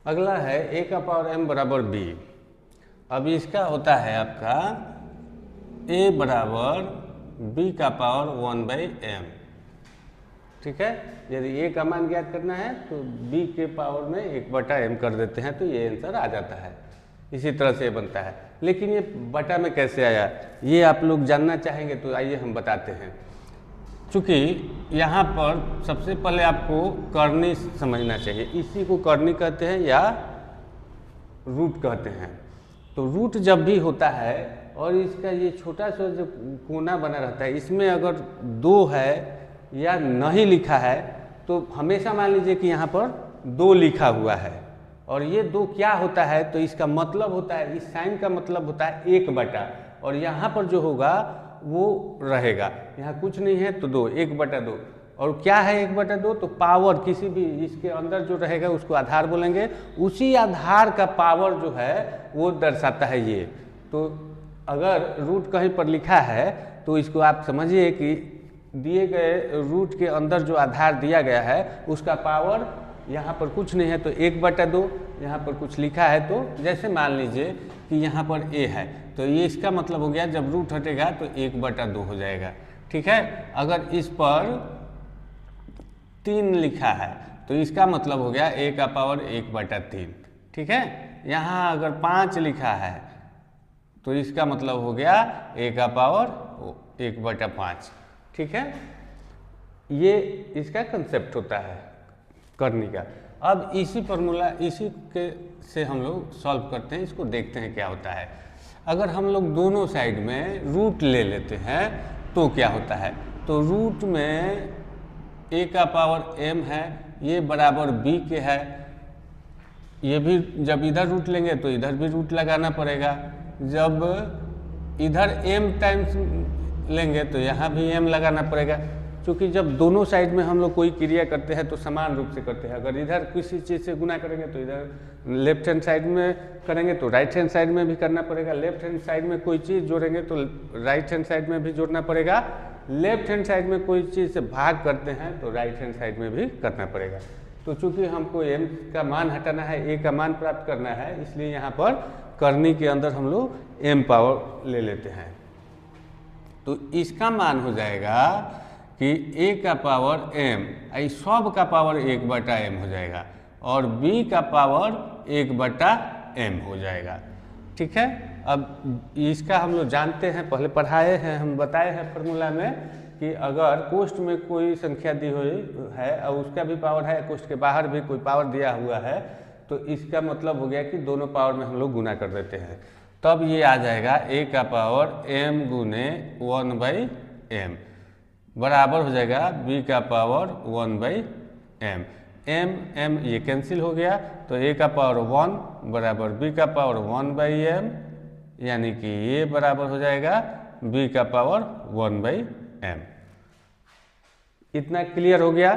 अगला है a का पावर m बराबर b। अब इसका होता है आपका a बराबर b का पावर 1/m। ठीक है, यदि a का मान ज्ञात करना है तो b के पावर में 1/m कर देते हैं तो ये आंसर आ जाता है। इसी तरह से ये बनता है। लेकिन ये बटा में कैसे आया, ये आप लोग जानना चाहेंगे तो आइए हम बताते हैं। चूँकि यहाँ पर सबसे पहले आपको करनी समझना चाहिए। इसी को करनी कहते हैं या रूट कहते हैं। तो रूट जब भी होता है और इसका ये छोटा सा जो कोना बना रहता है, इसमें अगर 2 है या नहीं लिखा है तो हमेशा मान लीजिए कि यहाँ पर 2 लिखा हुआ है और ये 2 क्या होता है, तो इसका मतलब होता है, इस साइन का मतलब होता है 1/, और यहाँ पर जो होगा वो रहेगा, यहाँ कुछ नहीं है तो 2, 1/2। और क्या है 1/2, तो पावर, किसी भी इसके अंदर जो रहेगा उसको आधार बोलेंगे, उसी आधार का पावर जो है वो दर्शाता है ये। तो अगर रूट कहीं पर लिखा है तो इसको आप समझिए कि दिए गए रूट के अंदर जो आधार दिया गया है उसका पावर यहाँ पर कुछ नहीं है तो 1/2, यहाँ पर कुछ लिखा है तो जैसे मान लीजिए कि यहाँ पर a है तो ये इसका मतलब हो गया जब रूट हटेगा तो 1/2 हो जाएगा। ठीक है, अगर इस पर 3 लिखा है तो इसका मतलब हो गया a का पावर 1/3। ठीक है, यहाँ अगर 5 लिखा है तो इसका मतलब हो गया a का पावर 1/5। ठीक है, ये इसका कंसेप्ट होता है करने का। अब इसी फॉर्मूला इसी के से हम लोग सॉल्व करते हैं, इसको देखते हैं क्या होता है। अगर हम लोग दोनों साइड में रूट ले लेते हैं तो क्या होता है, तो रूट में a का पावर m है, ये बराबर b के है, ये भी जब इधर रूट लेंगे तो इधर भी रूट लगाना पड़ेगा, जब इधर m टाइम्स लेंगे तो यहाँ भी m लगाना पड़ेगा। क्योंकि जब दोनों साइड में हम लोग कोई क्रिया करते हैं तो समान रूप से करते हैं। अगर इधर किसी चीज़ से गुना करेंगे तो इधर लेफ्ट हैंड साइड में करेंगे तो राइट हैंड साइड में भी करना पड़ेगा, लेफ्ट हैंड साइड में कोई चीज़ जोड़ेंगे तो राइट हैंड साइड में भी जोड़ना पड़ेगा, लेफ्ट हैंड साइड में कोई चीज़ से भाग करते हैं तो राइट हैंड साइड में भी करना पड़ेगा। तो चूँकि हमको m का मान हटाना है, a का मान प्राप्त करना है, इसलिए यहाँ पर करनी के अंदर हम लोग m पावर ले लेते हैं। तो इसका मान हो जाएगा कि a का पावर m, सब का पावर 1/m हो जाएगा और b का पावर 1/m हो जाएगा। ठीक है, अब इसका हम लोग जानते हैं, पहले पढ़ाए हैं, हम बताए हैं फॉर्मूला में कि अगर कोष्ठ में कोई संख्या दी हुई है और उसका भी पावर है, कोष्ठ के बाहर भी कोई पावर दिया हुआ है, तो इसका मतलब हो गया कि दोनों पावर में हम लोग गुना कर देते हैं। तब ये आ जाएगा a का पावर m गुने 1/m बराबर हो जाएगा b का पावर 1/m। m ये कैंसिल हो गया तो a का पावर 1 बराबर b का पावर 1/m, यानी कि ये बराबर हो जाएगा b का पावर 1/m। इतना क्लियर हो गया।